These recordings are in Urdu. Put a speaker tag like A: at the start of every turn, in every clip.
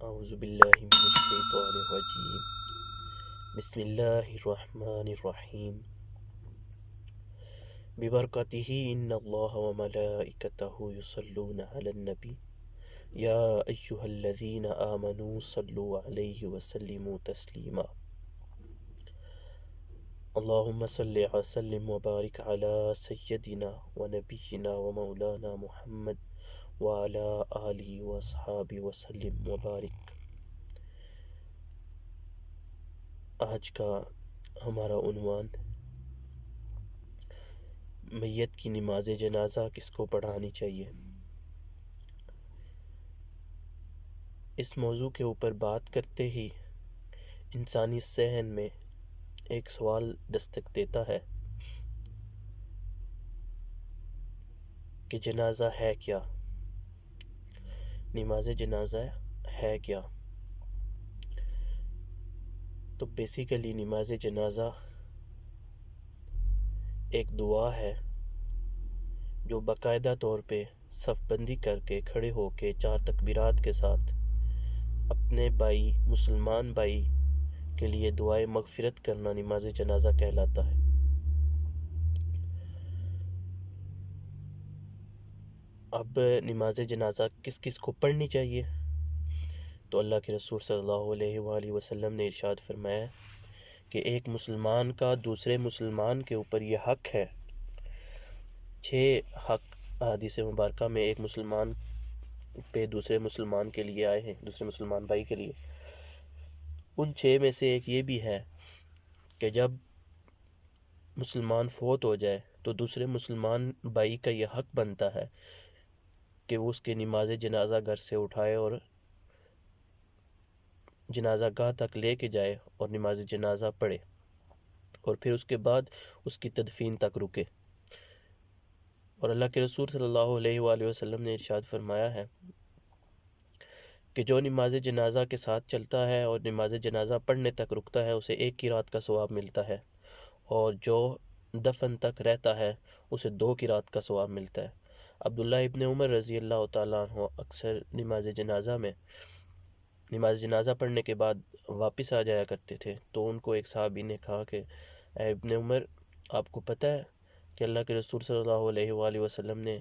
A: اعوذ باللہ من الشیطان الرجیم بسم اللہ الرحمن الرحیم ببرکتہ ان اللہ وملائکتہ یصلون علی النبی یا ایہا الذین آمنوا صلوا علیہ وسلموا تسلیما اللہم صلی وسلم وبارک علی سیدنا ونبینا ومولانا محمد وعلی آلہ واصحابہ وسلم وبارک۔ آج کا ہمارا عنوان میت کی نماز جنازہ کس کو پڑھانی چاہیے۔ اس موضوع کے اوپر بات کرتے ہی انسانی ذہن میں ایک سوال دستک دیتا ہے کہ جنازہ ہے کیا؟ نماز جنازہ ہے کیا؟ تو بیسیکلی نماز جنازہ ایک دعا ہے جو باقاعدہ طور پہ صف بندی کر کے کھڑے ہو کے 4 تکبیرات کے ساتھ اپنے بھائی مسلمان بھائی کے لیے دعائے مغفرت کرنا نماز جنازہ کہلاتا ہے۔ اب نماز جنازہ کس کس کو پڑھنی چاہیے؟ تو اللہ کے رسول صلی اللہ علیہ وآلہ وسلم نے ارشاد فرمایا کہ ایک مسلمان کا دوسرے مسلمان کے اوپر یہ حق ہے، 6 حق حدیث مبارکہ میں ایک مسلمان پہ دوسرے مسلمان کے لیے آئے ہیں، دوسرے مسلمان بھائی کے لیے۔ ان 6 میں سے ایک یہ بھی ہے کہ جب مسلمان فوت ہو جائے تو دوسرے مسلمان بھائی کا یہ حق بنتا ہے کہ وہ اس کے نماز جنازہ گھر سے اٹھائے اور جنازہ گاہ تک لے کے جائے اور نماز جنازہ پڑھے اور پھر اس کے بعد اس کی تدفین تک رکے۔ اور اللہ کے رسول صلی اللہ علیہ وآلہ وسلم نے ارشاد فرمایا ہے کہ جو نماز جنازہ کے ساتھ چلتا ہے اور نماز جنازہ پڑھنے تک رکتا ہے اسے 1 قرات کا ثواب ملتا ہے، اور جو دفن تک رہتا ہے اسے 2 قرات کا ثواب ملتا ہے۔ عبداللہ ابن عمر رضی اللہ تعالیٰ عنہ اکثر نماز جنازہ پڑھنے کے بعد واپس آ جایا کرتے تھے، تو ان کو ایک صحابی نے کہا کہ اے ابن عمر، آپ کو پتہ ہے کہ اللہ کے رسول صلی اللہ علیہ وآلہ وسلم نے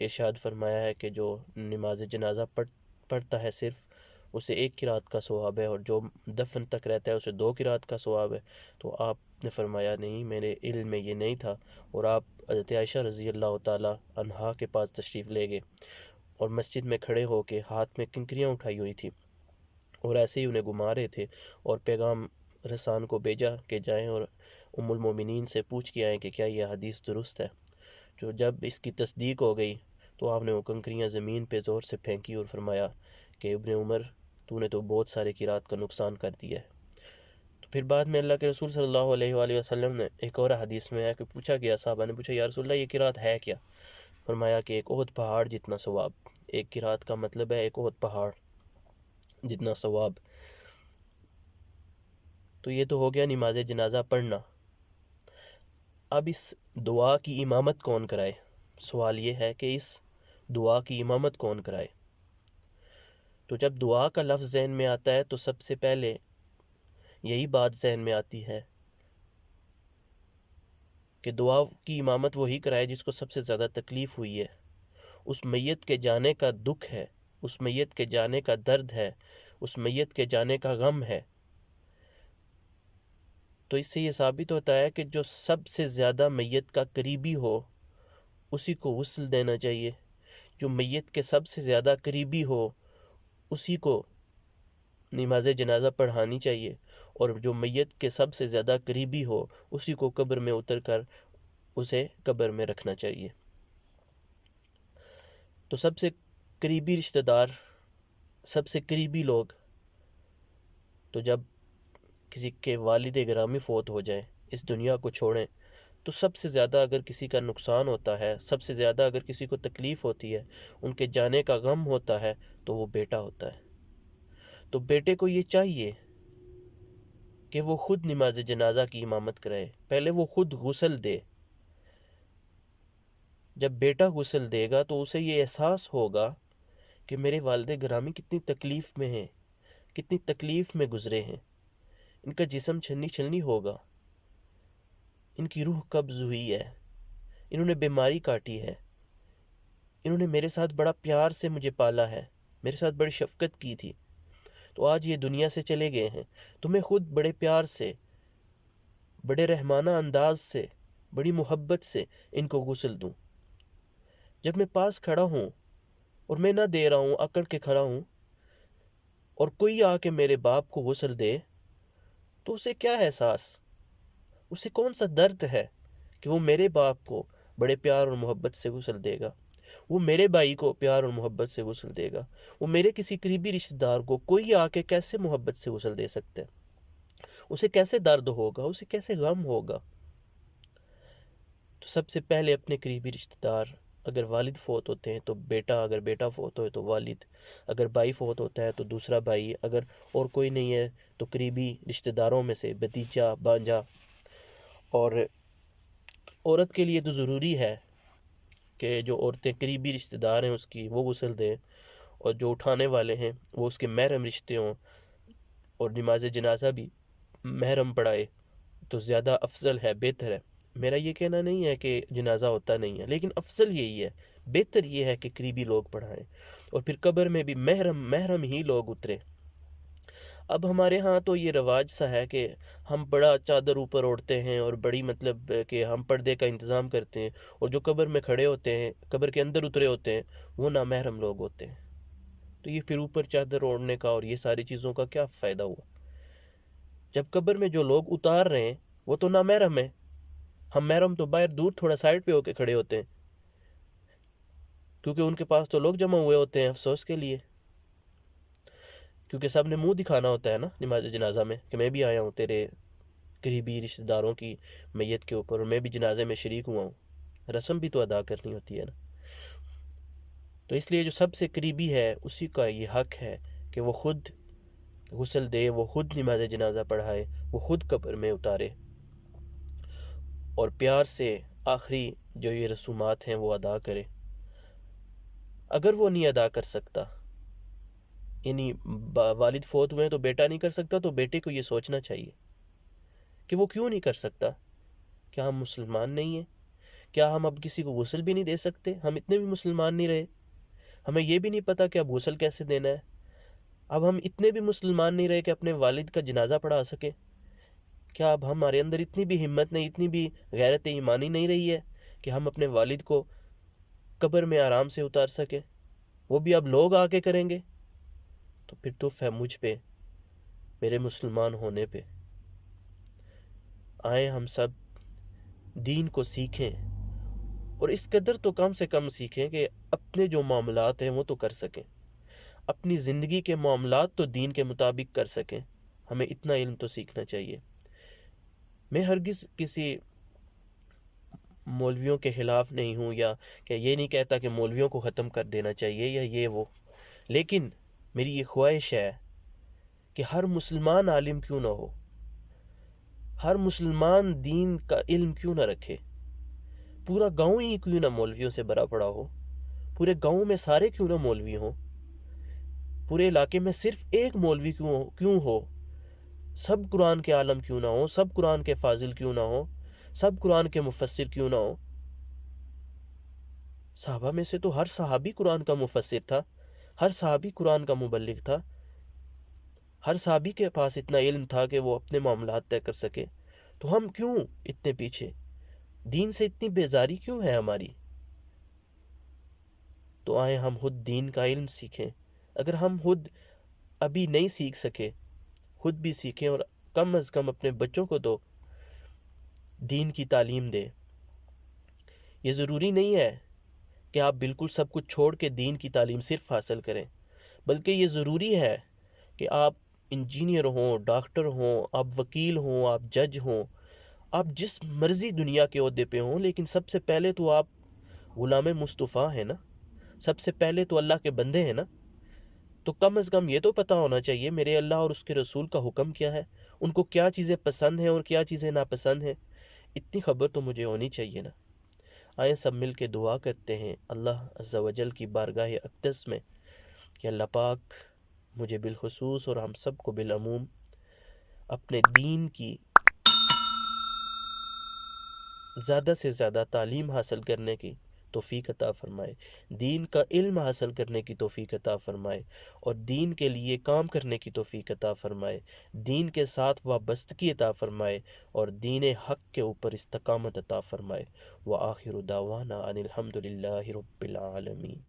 A: ارشاد فرمایا ہے کہ جو نماز جنازہ پڑھتا ہے صرف اسے 1 قرات کا ثواب ہے، اور جو دفن تک رہتا ہے اسے 2 قرات کا ثواب ہے۔ تو آپ نے فرمایا نہیں، میرے علم میں یہ نہیں تھا، اور آپ حضرت عائشہ رضی اللہ تعالیٰ عنہا کے پاس تشریف لے گئے اور مسجد میں کھڑے ہو کے ہاتھ میں کنکریاں اٹھائی ہوئی تھی اور ایسے ہی انہیں گھما رہے تھے، اور پیغام رسان کو بھیجا کہ جائیں اور ام المومنین سے پوچھ کے آئیں کہ کیا یہ حدیث درست ہے۔ جو جب اس کی تصدیق ہو گئی تو آپ نے وہ کنکریاں زمین پہ زور سے پھینکی اور فرمایا کہ ابن عمر، تو نے تو بہت سارے قرات کا نقصان کر دیا ہے۔ تو پھر بعد میں اللہ کے رسول صلی اللہ علیہ وآلہ وسلم نے ایک اور حدیث میں ہے کہ پوچھا گیا، صحابہ نے پوچھا یا رسول اللہ یہ قرات ہے کیا؟ فرمایا کہ ایک احد پہاڑ جتنا ثواب۔ 1 قرات کا مطلب ہے ایک احد پہاڑ جتنا ثواب۔ تو یہ تو ہو گیا نماز جنازہ پڑھنا۔ اب اس دعا کی امامت کون کرائے؟ سوال یہ ہے کہ اس دعا کی امامت کون کرائے؟ تو جب دعا کا لفظ ذہن میں آتا ہے تو سب سے پہلے یہی بات ذہن میں آتی ہے کہ دعا کی امامت وہی کرائے جس کو سب سے زیادہ تکلیف ہوئی ہے، اس میت کے جانے کا دکھ ہے، اس میت کے جانے کا درد ہے، اس میت کے جانے کا غم ہے۔ تو اس سے یہ ثابت ہوتا ہے کہ جو سب سے زیادہ میت کا قریبی ہو اسی کو غسل دینا چاہیے، جو میت کے سب سے زیادہ قریبی ہو اسی کو نماز جنازہ پڑھانی چاہیے، اور جو میت کے سب سے زیادہ قریبی ہو اسی کو قبر میں اتر کر اسے قبر میں رکھنا چاہیے۔ تو سب سے قریبی رشتہ دار، سب سے قریبی لوگ، تو جب کسی کے والد گرامی فوت ہو جائیں، اس دنیا کو چھوڑیں، تو سب سے زیادہ اگر کسی کا نقصان ہوتا ہے، سب سے زیادہ اگر کسی کو تکلیف ہوتی ہے، ان کے جانے کا غم ہوتا ہے، تو وہ بیٹا ہوتا ہے۔ تو بیٹے کو یہ چاہیے کہ وہ خود نماز جنازہ کی امامت کرائے، پہلے وہ خود غسل دے۔ جب بیٹا غسل دے گا تو اسے یہ احساس ہوگا کہ میرے والد گرامی کتنی تکلیف میں ہیں، کتنی تکلیف میں گزرے ہیں، ان کا جسم چھلنی چھلنی ہوگا، ان کی روح قبض ہوئی ہے، انہوں نے بیماری کاٹی ہے، انہوں نے میرے ساتھ بڑا پیار سے مجھے پالا ہے، میرے ساتھ بڑی شفقت کی تھی، تو آج یہ دنیا سے چلے گئے ہیں، تو میں خود بڑے پیار سے، بڑے رحمانہ انداز سے، بڑی محبت سے ان کو غسل دوں۔ جب میں پاس کھڑا ہوں اور میں نہ دے رہا ہوں، اکڑ کے کھڑا ہوں، اور کوئی آ کے میرے باپ کو غسل دے، تو اسے کیا احساس، اسے کون سا درد ہے کہ وہ میرے باپ کو بڑے پیار اور محبت سے غسل دے گا، وہ میرے بھائی کو پیار اور محبت سے غسل دے گا، وہ میرے کسی قریبی رشتہ دار کو کوئی آ کے کیسے محبت سے غسل دے سکتا ہے، اسے کیسے درد ہوگا، اسے کیسے غم ہوگا۔ تو سب سے پہلے اپنے قریبی رشتہ دار، اگر والد فوت ہوتے ہیں تو بیٹا، اگر بیٹا فوت ہوئے تو والد، اگر بھائی فوت ہوتا ہے تو دوسرا بھائی، اگر اور کوئی نہیں ہے تو قریبی رشتہ داروں میں سے بھتیجا، بانجا۔ اور عورت کے لیے تو ضروری ہے کہ جو عورتیں قریبی رشتہ دار ہیں اس کی، وہ غسل دیں، اور جو اٹھانے والے ہیں وہ اس کے محرم رشتے ہوں، اور نماز جنازہ بھی محرم پڑھائے تو زیادہ افضل ہے، بہتر ہے۔ میرا یہ کہنا نہیں ہے کہ جنازہ ہوتا نہیں ہے، لیکن افضل یہی ہے، بہتر یہ ہے کہ قریبی لوگ پڑھائیں، اور پھر قبر میں بھی محرم ہی لوگ اترے۔ اب ہمارے ہاں تو یہ رواج سا ہے کہ ہم بڑا چادر اوپر اوڑھتے ہیں، اور بڑی مطلب کہ ہم پردے کا انتظام کرتے ہیں، اور جو قبر میں کھڑے ہوتے ہیں، قبر کے اندر اترے ہوتے ہیں، وہ نامحرم لوگ ہوتے ہیں۔ تو یہ پھر اوپر چادر اوڑھنے کا اور یہ ساری چیزوں کا کیا فائدہ ہوا، جب قبر میں جو لوگ اتار رہے ہیں وہ تو نامحرم ہیں۔ ہم محرم تو باہر دور تھوڑا سائڈ پہ ہو کے کھڑے ہوتے ہیں، کیونکہ ان کے پاس تو لوگ جمع ہوئے ہوتے ہیں افسوس کے لیے، کیونکہ سب نے منہ دکھانا ہوتا ہے نا نماز جنازہ میں کہ میں بھی آیا ہوں تیرے قریبی رشتہ داروں کی میت کے اوپر، اور میں بھی جنازے میں شریک ہوا ہوں، رسم بھی تو ادا کرنی ہوتی ہے نا۔ تو اس لیے جو سب سے قریبی ہے اسی کا یہ حق ہے کہ وہ خود غسل دے، وہ خود نماز جنازہ پڑھائے، وہ خود قبر میں اتارے، اور پیار سے آخری جو یہ رسومات ہیں وہ ادا کرے۔ اگر وہ نہیں ادا کر سکتا، یعنی والد فوت ہوئے ہیں تو بیٹا نہیں کر سکتا، تو بیٹے کو یہ سوچنا چاہیے کہ وہ کیوں نہیں کر سکتا۔ کیا ہم مسلمان نہیں ہیں؟ کیا ہم اب کسی کو غسل بھی نہیں دے سکتے؟ ہم اتنے بھی مسلمان نہیں رہے، ہمیں یہ بھی نہیں پتا کہ اب غسل کیسے دینا ہے۔ اب ہم اتنے بھی مسلمان نہیں رہے کہ اپنے والد کا جنازہ پڑھا سکیں۔ کیا اب ہمارے اندر اتنی بھی ہمت نہیں، اتنی بھی غیرت ایمانی نہیں رہی ہے کہ ہم اپنے والد کو قبر میں آرام سے اتار سکیں؟ وہ بھی اب لوگ آ کے کریں گے، تو پھر تو ہے مجھ پہ، میرے مسلمان ہونے پہ۔ آئیں ہم سب دین کو سیکھیں، اور اس قدر تو کم سے کم سیکھیں کہ اپنے جو معاملات ہیں وہ تو کر سکیں، اپنی زندگی کے معاملات تو دین کے مطابق کر سکیں۔ ہمیں اتنا علم تو سیکھنا چاہیے۔ میں ہرگز کسی مولویوں کے خلاف نہیں ہوں، یا کہ یہ نہیں کہتا کہ مولویوں کو ختم کر دینا چاہیے یا یہ وہ، لیکن میری یہ خواہش ہے کہ ہر مسلمان عالم کیوں نہ ہو، ہر مسلمان دین کا علم کیوں نہ رکھے، پورا گاؤں ہی کیوں نہ مولویوں سے بھرا پڑا ہو، پورے گاؤں میں سارے کیوں نہ مولوی ہوں، پورے علاقے میں صرف ایک مولوی کیوں ہو، سب قرآن کے عالم کیوں نہ ہو، سب قرآن کے فاضل کیوں نہ ہو، سب قرآن کے مفسر کیوں نہ ہو۔ صحابہ میں سے تو ہر صحابی قرآن کا مفسر تھا، ہر صحابی قرآن کا مبلغ تھا، ہر صحابی کے پاس اتنا علم تھا کہ وہ اپنے معاملات طے کر سکے۔ تو ہم کیوں اتنے پیچھے، دین سے اتنی بیزاری کیوں ہے ہماری؟ تو آئیں ہم خود دین کا علم سیکھیں۔ اگر ہم خود ابھی نہیں سیکھ سکے، خود بھی سیکھیں، اور کم از کم اپنے بچوں کو تو دین کی تعلیم دیں۔ یہ ضروری نہیں ہے کہ آپ بالکل سب کچھ چھوڑ کے دین کی تعلیم صرف حاصل کریں، بلکہ یہ ضروری ہے کہ آپ انجینئر ہوں، ڈاکٹر ہوں، آپ وکیل ہوں، آپ جج ہوں، آپ جس مرضی دنیا کے عہدے پہ ہوں، لیکن سب سے پہلے تو آپ غلام مصطفیٰ ہیں نا، سب سے پہلے تو اللہ کے بندے ہیں نا۔ تو کم از کم یہ تو پتہ ہونا چاہیے میرے اللہ اور اس کے رسول کا حکم کیا ہے، ان کو کیا چیزیں پسند ہیں اور کیا چیزیں ناپسند ہیں، اتنی خبر تو مجھے ہونی چاہیے نا۔ آئیں سب مل کے دعا کرتے ہیں اللہ عز و جل کی بارگاہ اقدس میں کہ اللہ پاک مجھے بالخصوص اور ہم سب کو بالعموم اپنے دین کی زیادہ سے زیادہ تعلیم حاصل کرنے کی توفیق عطا فرمائے، دین کا علم حاصل کرنے کی توفیق عطا فرمائے، اور دین کے لیے کام کرنے کی توفیق عطا فرمائے، دین کے ساتھ وابستگی عطا فرمائے، اور دین حق کے اوپر استقامت عطا فرمائے۔ وآخر دعوانا ان الحمد للہ رب العالمین۔